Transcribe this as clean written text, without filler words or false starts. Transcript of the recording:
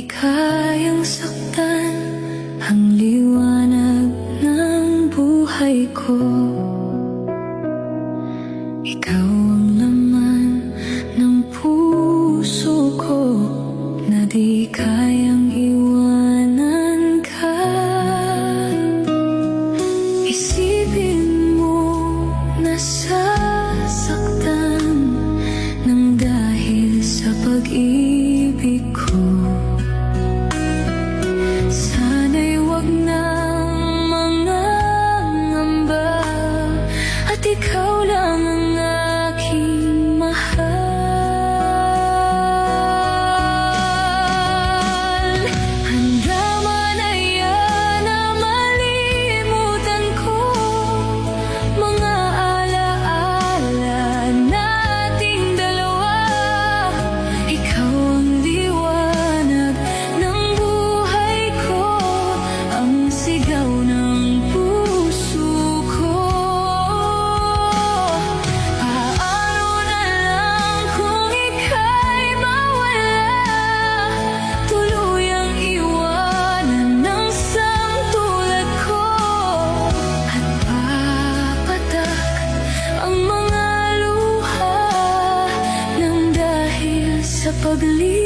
kayang saktan ang liwanag ng buhay ko. Ikaw ang laman ng puso ko na di kayang iwanan ka. Isipin mo na sasaktan nang dahil sa pag-ibig ko. Sana'y wag nang mangangamba at ikaw lang ang aking mahal. Handa man na yan na malimutan ko mga alaala nating dalawa. Ikaw ang liwanag ng buhay ko, ang sigaw ng puso ko. Paano na lang kung ika'y mawala, tuluyang iwanan ng samtulad ko, at papatak ang mga luha nang dahil sa paglilit